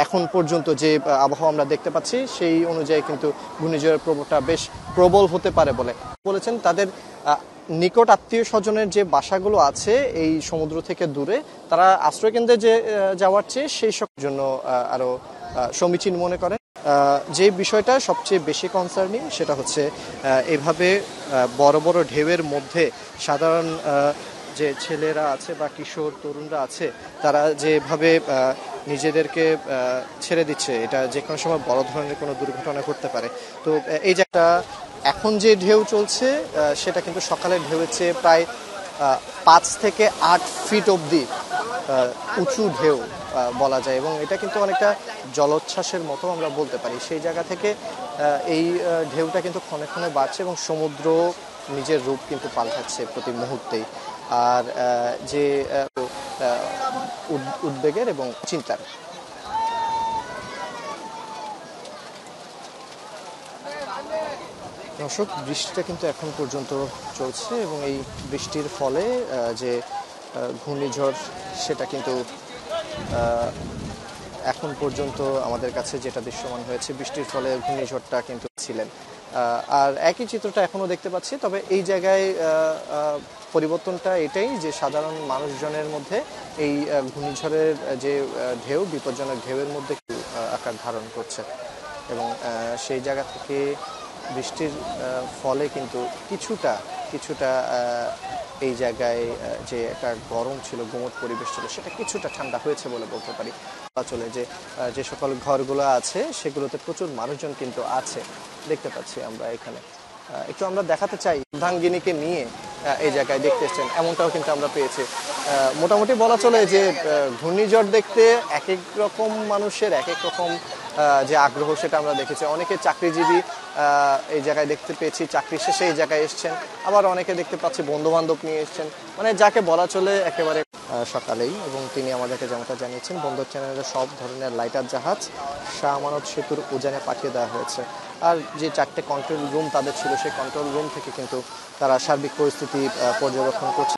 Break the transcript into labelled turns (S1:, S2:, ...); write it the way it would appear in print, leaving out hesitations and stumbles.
S1: এখন পর্যন্ত যে আবহাওয়া আমরা দেখতে পাচ্ছি সেই অনুযায়ী কিন্তু ঘূর্ণিঝড়ের প্রভাবটা বেশ প্রবল হতে পারে বলেছেন। তাদের নিকট আত্মীয় স্বজনের যে বাসাগুলো আছে এই সমুদ্র থেকে দূরে, তারা আশ্রয়কেন্দ্রে যে যাওয়ার চেয়ে সেই সব জন্য আরো সমীচীন মনে করেন। যে বিষয়টা সবচেয়ে বেশি কনসার্নিং সেটা হচ্ছে এভাবে বড় বড় ঢেউয়ের মধ্যে সাধারণ যে ছেলেরা আছে বা কিশোর তরুণরা আছে তারা যেভাবে নিজেদেরকে ছেড়ে দিচ্ছে, এটা যে কোনো সময় বড় ধরনের কোনো দুর্ঘটনা ঘটতে পারে। তো এই যে একটা এখন যে ঢেউ চলছে সেটা কিন্তু সকালের ঢেউয়ের চেয়ে প্রায় 5 থেকে 8 ফিট অবধি উঁচু ঢেউ বলা যায়, এবং এটা কিন্তু অনেকটা জলোচ্ছ্বাসের মতো আমরা বলতে পারি। সেই জায়গা থেকে এই ঢেউটা কিন্তু ক্ষণে ক্ষণে বাড়ছে এবং সমুদ্র নিজের রূপ কিন্তু পাল্টাচ্ছে প্রতি মুহূর্তেই। আর যে উদ্বেগের এবং চিন্তার। দর্শক, বৃষ্টিটা কিন্তু এখন পর্যন্ত চলছে এবং এই বৃষ্টির ফলে যে ঘূর্ণিঝড় সেটা কিন্তু এখন পর্যন্ত আমাদের কাছে যেটা দৃশ্যমান হয়েছে, বৃষ্টির ফলে ঘূর্ণিঝড়টা কিন্তু ছিলেন। আর একই চিত্রটা এখনো দেখতে পাচ্ছি, তবে এই জায়গায় পরিবর্তনটা এটাই যে সাধারণ মানুষজনের মধ্যে এই ঘূর্ণিঝড়ের যে ঢেউ, বিপজ্জনক ঢেউয়ের মধ্যে আকার ধারণ করছে এবং সেই জায়গা থেকে বৃষ্টির ফলে কিন্তু কিছুটা এই জায়গায় যে একটা গরম ছিল, গুমট পরিবেশ ছিল, সেটা কিছুটা ঠান্ডা হয়েছে বলে বলতে পারি। চলে যে সকল ঘরগুলো আছে সেগুলোতে প্রচুর মানুষজন কিন্তু আছে, দেখতে পাচ্ছি আমরা এখানে। একটু আমরা দেখাতে চাই, অর্ধাঙ্গিনীকে নিয়ে এই জায়গায় দেখতে এসছেন এমনটাও কিন্তু আমরা পেয়েছি। মোটামুটি বলা চলে যে ঘূর্ণিঝড় দেখতে এক এক রকম মানুষের এক এক রকম যে আগ্রহ সেটা আমরা দেখেছি। অনেকে চাকরিজীবী এই জায়গায় দেখতে পেয়েছি, চাকরি শেষে এই জায়গায় এসছেন, আবার অনেকে দেখতে পাচ্ছি বন্ধু বান্ধব নিয়ে এসছেন, মানে যাকে বলা চলে একেবারে সকালেই। এবং তিনি আমাদেরকে যেমনটা জানিয়েছেন, বন্দর চ্যানেলের সব ধরনের লাইটার জাহাজ শাহ আমানত সেতুর উজানে পাঠিয়ে দেওয়া হয়েছে। আর যে 4টে কন্ট্রোল রুম তাদের ছিল, সেই কন্ট্রোল রুম থেকে কিন্তু তারা সার্বিক পরিস্থিতি পর্যবেক্ষণ করছে।